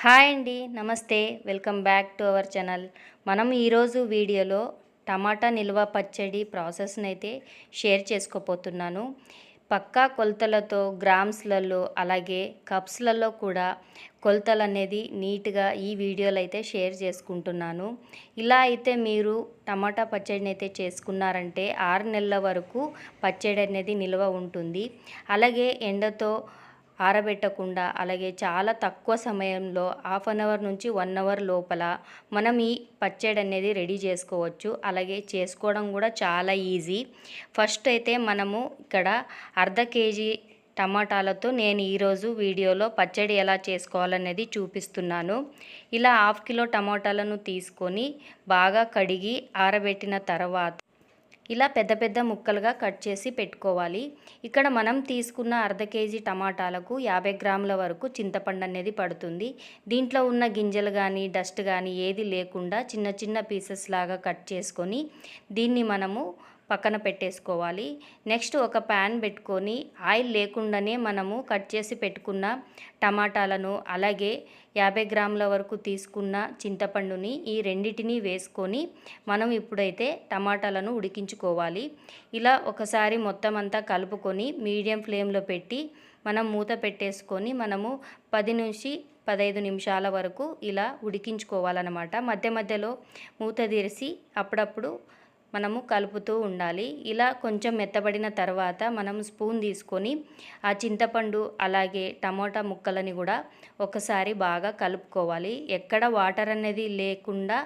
Hi అండి, నమస్తే. Welcome back to our channel. మనం ఈరోజు వీడియోలో టమాటా నిల్వ పచ్చడి ప్రాసెస్ని అయితే షేర్ చేసుకోపోతున్నాను. పక్కా కొలతలతో గ్రామ్స్లలో అలాగే కప్స్లలో కూడా కొలతలు అనేది నీట్గా ఈ వీడియోలో అయితే షేర్ చేసుకుంటున్నాను. ఇలా అయితే మీరు టమాటా పచ్చడిని అయితే చేసుకున్నారంటే 6 నెలల వరకు పచ్చడి అనేది నిల్వ ఉంటుంది. అలాగే ఎండతో ఆరబెట్టకుండా అలాగే చాలా తక్కువ సమయంలో హాఫ్ అన్ అవర్ నుంచి 1 అవర్ లోపల మనం ఈ పచ్చడి అనేది రెడీ చేసుకోవచ్చు. అలాగే చేసుకోవడం కూడా చాలా ఈజీ. ఫస్ట్ అయితే మనము ఇక్కడ అర్ధ కేజీ టమాటాలతో నేను ఈరోజు వీడియోలో పచ్చడి ఎలా చేసుకోవాలనేది చూపిస్తున్నాను. ఇలా హాఫ్ కిలో టమాటాలను తీసుకొని బాగా కడిగి ఆరబెట్టిన తర్వాత ఇలా పెద్ద పెద్ద ముక్కలుగా కట్ చేసి పెట్టుకోవాలి. ఇక్కడ మనం తీసుకున్న అర్ధ కేజీ టమాటాలకు 50 గ్రాముల వరకు చింతపండు అనేది పడుతుంది. దీంట్లో ఉన్న గింజలు కానీ డస్ట్ కానీ ఏది లేకుండా చిన్న చిన్న పీసెస్ లాగా కట్ చేసుకొని దీన్ని మనము పక్కన పెట్టేసుకోవాలి. నెక్స్ట్ ఒక ప్యాన్ పెట్టుకొని ఆయిల్ లేకుండానే మనము కట్ చేసి పెట్టుకున్న టమాటాలను అలాగే 50 గ్రాముల వరకు తీసుకున్న చింతపండుని ఈ రెండిటిని వేసుకొని మనం ఇప్పుడైతే టమాటాలను ఉడికించుకోవాలి. ఇలా ఒకసారి మొత్తం అంతా కలుపుకొని మీడియం ఫ్లేమ్లో పెట్టి మనం మూత పెట్టేసుకొని మనము 10 నుంచి 15 నిమిషాల వరకు ఇలా ఉడికించుకోవాలన్నమాట. మధ్య మధ్యలో మూత తెరిచి అప్పుడప్పుడు మనము కలుపుతూ ఉండాలి. ఇలా కొంచెం మెత్తబడిన తర్వాత మనం స్పూన్ తీసుకొని ఆ చింతపండు అలాగే టమోటా ముక్కలని కూడా ఒకసారి బాగా కలుపుకోవాలి. ఎక్కడ వాటర్ అనేది లేకుండా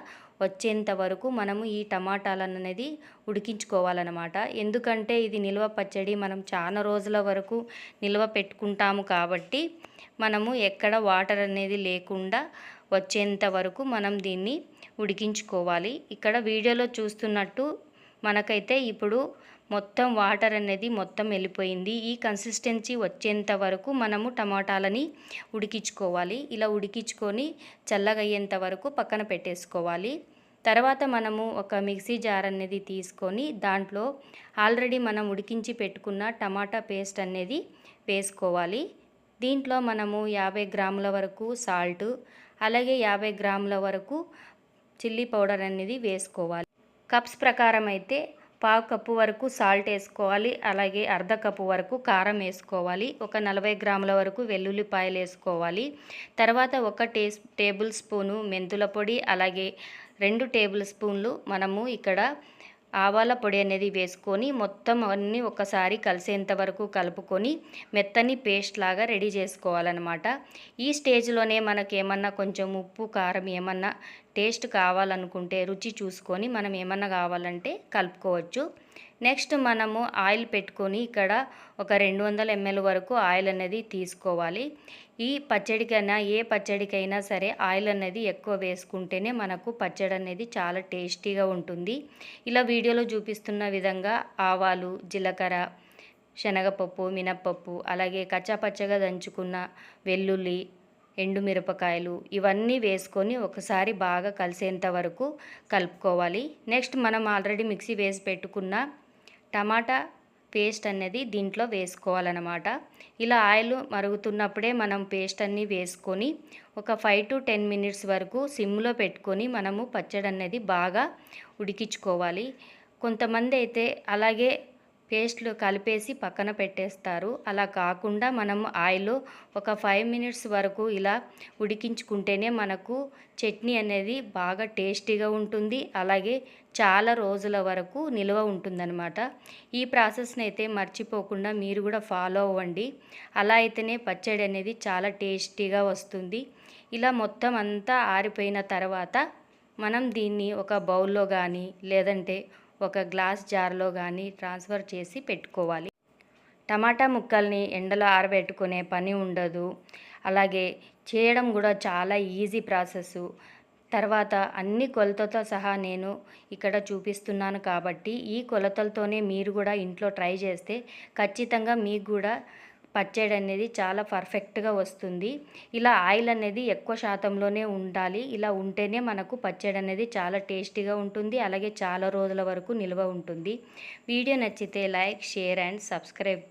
వచ్చేంత వరకు మనము ఈ టమాటాలను అనేది ఉడికించుకోవాలన్నమాట. ఎందుకంటే ఇది నిల్వ పచ్చడి, మనం చాలా రోజుల వరకు నిల్వ పెట్టుకుంటాము కాబట్టి మనము ఎక్కడ వాటర్ అనేది లేకుండా వచ్చేంత వరకు మనం దీన్ని ఉడికించుకోవాలి. ఇక్కడ వీడియోలో చూస్తున్నట్టు మనకైతే ఇప్పుడు మొత్తం వాటర్ అనేది మొత్తం వెళ్ళిపోయింది. ఈ కన్సిస్టెన్సీ వచ్చేంత వరకు మనము టమాటాలని ఉడికించుకోవాలి. ఇలా ఉడికించుకొని చల్లగయ్యేంత వరకు పక్కన పెట్టేసుకోవాలి. తర్వాత మనము ఒక మిక్సీ జార్ అనేది తీసుకొని దాంట్లో ఆల్రెడీ మనం ఉడికించి పెట్టుకున్న టమాటా పేస్ట్ అనేది వేసుకోవాలి. దీంట్లో మనము 50 గ్రాముల వరకు సాల్ట్ అలాగే 50 గ్రాముల వరకు చిల్లీ పౌడర్ అనేది వేసుకోవాలి. కప్స్ ప్రకారం అయితే 1/2 కప్పు వరకు సాల్ట్ వేసుకోవాలి. అలాగే అర్ధ కప్పు వరకు కారం వేసుకోవాలి. ఒక 40 గ్రాముల వరకు వెల్లుల్లిపాయలు వేసుకోవాలి. తర్వాత ఒక టేబుల్ స్పూను మెంతుల పొడి అలాగే 2 టేబుల్ స్పూన్లు మనము ఇక్కడ ఆవాల పొడి అనేది వేసుకొని మొత్తం అన్నీ ఒకసారి కలిసేంత వరకు కలుపుకొని మెత్తని పేస్ట్ లాగా రెడీ చేసుకోవాలన్నమాట. ఈ స్టేజ్లోనే మనకు ఏమన్నా కొంచెం ఉప్పు కారం ఏమన్నా టేస్ట్ కావాలనుకుంటే రుచి చూసుకొని మనం ఏమన్నా కావాలంటే కలుపుకోవచ్చు. నెక్స్ట్ మనము ఆయిల్ పెట్టుకొని ఇక్కడ ఒక 200 ml వరకు ఆయిల్ అనేది తీసుకోవాలి. ఈ పచ్చడికైనా ఏ పచ్చడికైనా సరే ఆయిల్ అనేది ఎక్కువ వేసుకుంటేనే మనకు పచ్చడి అనేది చాలా టేస్టీగా ఉంటుంది. ఇలా వీడియోలో చూపిస్తున్న విధంగా ఆవాలు, జీలకర్ర, శనగపప్పు, మినప్పప్పు అలాగే కచ్చాపచ్చగా దంచుకున్న వెల్లుల్లి, ఎండుమిరపకాయలు ఇవన్నీ వేసుకొని ఒకసారి బాగా కలిసేంత వరకు కలుపుకోవాలి. నెక్స్ట్ మనం ఆల్రెడీ మిక్సీ వేసి పెట్టుకున్న టమాటా పేస్ట్ అనేది దీంట్లో వేసుకోవాలన్నమాట. ఇలా ఆయిల్ మరుగుతున్నప్పుడే మనం పేస్ట్ అన్నీ వేసుకొని ఒక 5 to 10 మినిట్స్ వరకు సిమ్లో పెట్టుకొని మనము పచ్చడి అనేది బాగా ఉడికించుకోవాలి. కొంతమంది అయితే అలాగే పేస్ట్లు కలిపేసి పక్కన పెట్టేస్తారు. అలా కాకుండా మనం ఆయిల్లో ఒక 5 మినిట్స్ వరకు ఇలా ఉడికించుకుంటేనే మనకు చట్నీ అనేది బాగా టేస్టీగా ఉంటుంది. అలాగే చాలా రోజుల వరకు నిల్వ ఉంటుందన్నమాట. ఈ ప్రాసెస్ని అయితే మర్చిపోకుండా మీరు కూడా ఫాలో అవ్వండి. అలా అయితేనే పచ్చడి అనేది చాలా టేస్టీగా వస్తుంది. ఇలా మొత్తం అంతా ఆరిపోయిన తర్వాత మనం దీన్ని ఒక బౌల్లో కానీ లేదంటే ఒక గ్లాస్ జార్లో కానీ ట్రాన్స్ఫర్ చేసి పెట్టుకోవాలి. టమాటా ముక్కల్ని ఎండలో ఆరబెట్టుకునే పని ఉండదు. అలాగే చేయడం కూడా చాలా ఈజీ ప్రాసెస్. తర్వాత అన్ని కొలతలతో సహా నేను ఇక్కడ చూపిస్తున్నాను కాబట్టి ఈ కొలతలతోనే మీరు కూడా ఇంట్లో ట్రై చేస్తే ఖచ్చితంగా మీకు కూడా పచ్చడి అనేది చాలా పర్ఫెక్ట్గా వస్తుంది. ఇలా ఆయిల్ అనేది ఎక్కువ శాతంలోనే ఉండాలి. ఇలా ఉంటేనే మనకు పచ్చడి అనేది చాలా టేస్టీగా ఉంటుంది. అలాగే చాలా రోజుల వరకు నిల్వ ఉంటుంది. వీడియో నచ్చితే లైక్, షేర్ అండ్ సబ్స్క్రైబ్.